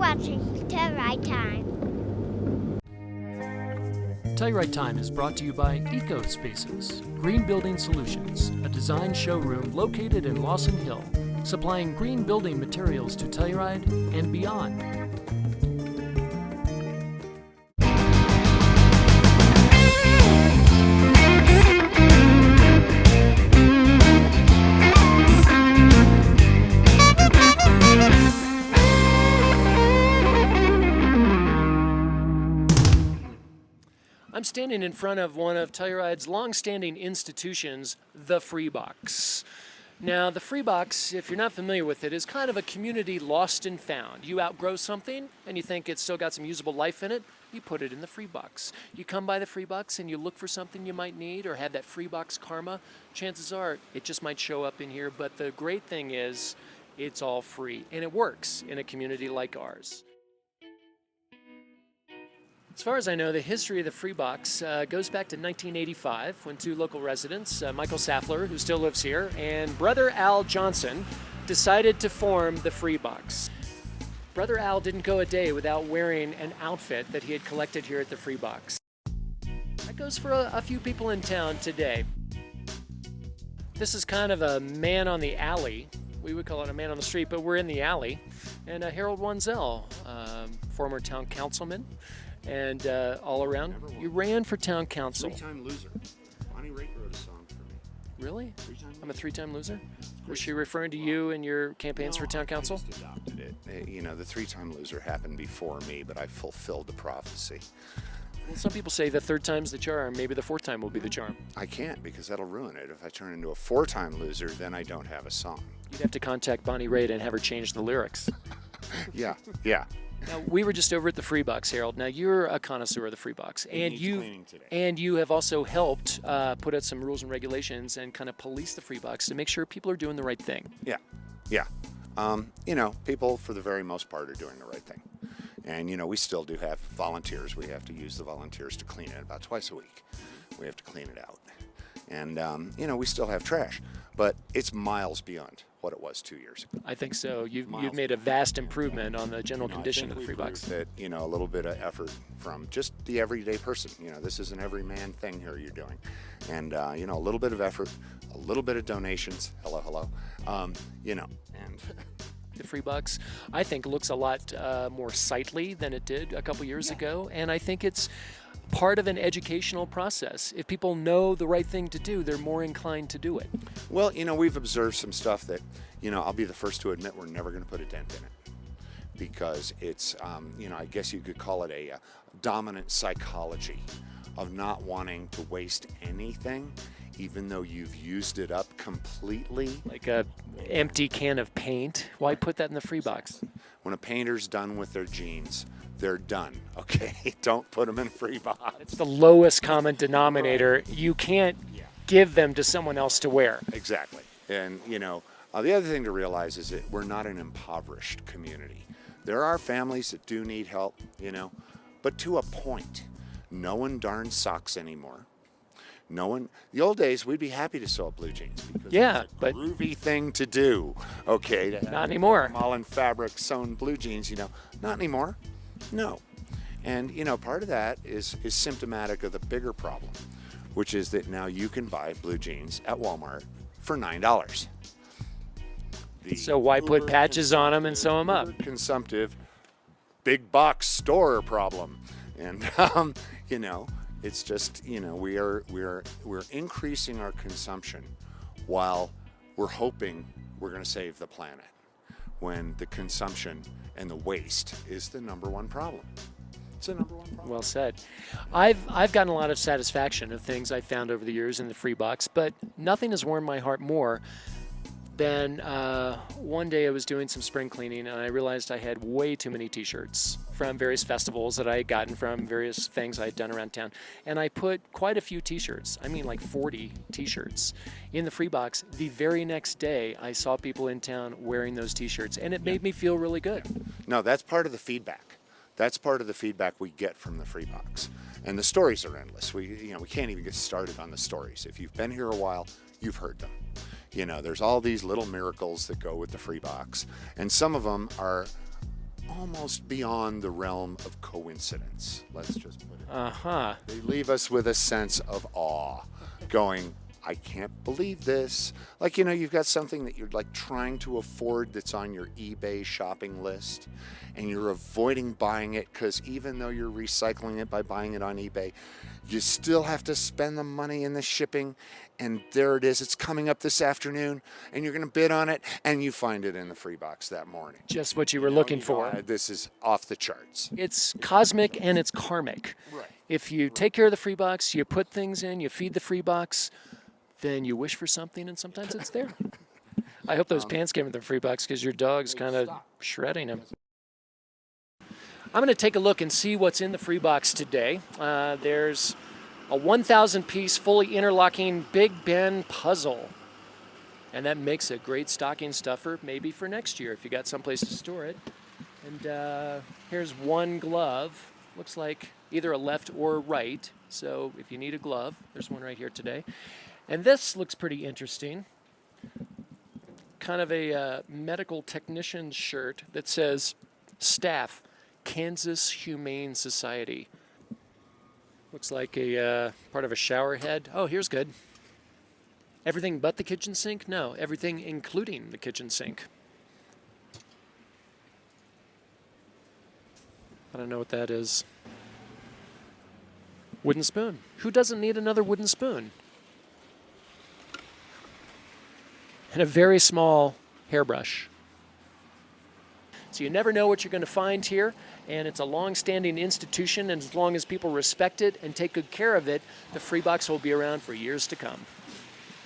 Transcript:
watching Telluride Time. Telluride Time is brought to you by EcoSpaces, Green Building Solutions, a design showroom located in Lawson Hill, supplying green building materials to Telluride and beyond. I'm standing in front of one of Telluride's long-standing institutions, the Free Box. Now, the Free Box, if you're not familiar with it, is kind of a community lost and found. You outgrow something and you think it's still got some usable life in it, you put it in the Free Box. You come by the Free Box and you look for something you might need or have that Free Box karma, chances are it just might show up in here, but the great thing is it's all free and it works in a community like ours. As far as I know, the history of the Free Box goes back to 1985 when two local residents, Michael Saffler, who still lives here, and Brother Al Johnson, decided to form the Free Box. Brother Al didn't go a day without wearing an outfit that he had collected here at the Free Box. That goes for a few people in town today. This is kind of a man on the alley. We would call it a man on the street, but we're in the alley. And Harold Wanzel, former town councilman, and all around. You ran for town council. Three-time loser. Bonnie Raitt wrote a song for me. Really? I'm a three-time loser? Yeah, Was she referring to you and your campaigns for town council? I just adopted it. You know, the three-time loser happened before me, but I fulfilled the prophecy. Well, some people say the third time's the charm. Maybe the fourth time will be the charm. I can't because that'll ruin it. If I turn into a four-time loser, then I don't have a song. You'd have to contact Bonnie Raitt and have her change the lyrics. Yeah. Now, we were just over at the Free Box, Harold. Now, you're a connoisseur of the Free Box, and you have also helped put out some rules and regulations and kind of police the Free Box to make sure people are doing the right thing. Yeah. You know, people for the very most part are doing the right thing. And, you know, we still do have volunteers. We have to use the volunteers to clean it about twice a week. We have to clean it out. And, you know, we still have trash, but it's miles beyond what it was 2 years ago. I think so. You've made a vast improvement on the general condition of the Free Box. That, you know, a little bit of effort from just the everyday person. You know, this is an everyman thing here you're doing. And, you know, a little bit of effort, a little bit of donations. Hello. You know, and... The Free Box, I think, looks a lot more sightly than it did a couple years ago. And I think it's part of an educational process. If people know the right thing to do, they're more inclined to do it. Well, you know, we've observed some stuff that, you know, I'll be the first to admit we're never going to put a dent in it. Because it's, you know, I guess you could call it a dominant psychology of not wanting to waste anything, even though you've used it up completely. Like a empty can of paint. Why put that in the Free Box? When a painter's done with their jeans, they're done, okay? Don't put them in a Free Box. It's the lowest common denominator. You can't give them to someone else to wear. Exactly. And, you know, the other thing to realize is that we're not an impoverished community. There are families that do need help, you know, but to a point. No one darns socks anymore. The old days, we'd be happy to sew up blue jeans because it's a groovy thing to do. Okay, not anymore. Mullen fabric sewn blue jeans, you know, not anymore. No, and you know, part of that is symptomatic of the bigger problem, which is that now you can buy blue jeans at Walmart for $9. So why put patches on them and sew them up? Consumptive, big box store problem, and you know. It's just, you know, we're increasing our consumption while we're hoping we're going to save the planet, when the consumption and the waste is the number one problem. It's the number one problem. Well said. I've gotten a lot of satisfaction of things I've found over the years in the Free Box, but nothing has warmed my heart more than one day I was doing some spring cleaning and I realized I had way too many t-shirts from various festivals that I had gotten from various things I had done around town. And I put quite a few t-shirts, I mean like 40 t-shirts, in the Free Box. The very next day, I saw people in town wearing those t-shirts and it made me feel really good. No, that's part of the feedback. That's part of the feedback we get from the Free Box. And the stories are endless. We can't even get started on the stories. If you've been here a while, you've heard them. You know, there's all these little miracles that go with the Free Box, and some of them are almost beyond the realm of coincidence. Let's just put it. Uh-huh. They leave us with a sense of awe, going, I can't believe this. Like, you've got something that you're like trying to afford that's on your eBay shopping list, and you're avoiding buying it because even though you're recycling it by buying it on eBay, you still have to spend the money in the shipping, and there it is. It's coming up this afternoon, and you're going to bid on it, and you find it in the free box that morning. Just what you were looking for. This is off the charts. It's cosmic and it's karmic. Right. If you take care of the free box, you put things in, you feed the free box, then you wish for something, and sometimes it's there. I hope those pants came with the free box because your dog's kind of shredding them. I'm going to take a look and see what's in the free box today. There's a 1,000-piece fully interlocking Big Ben puzzle. And that makes a great stocking stuffer, maybe for next year if you got someplace to store it. And here's one glove. Looks like either a left or right. So if you need a glove, there's one right here today. And this looks pretty interesting. Kind of a medical technician's shirt that says, Staff, Kansas Humane Society. Looks like a part of a shower head. Oh, here's good. Everything but the kitchen sink? No, everything including the kitchen sink. I don't know what that is. Wooden spoon. Who doesn't need another wooden spoon? And a very small hairbrush. So you never know what you're going to find here, and it's a long-standing institution, and as long as people respect it and take good care of it, the free box will be around for years to come.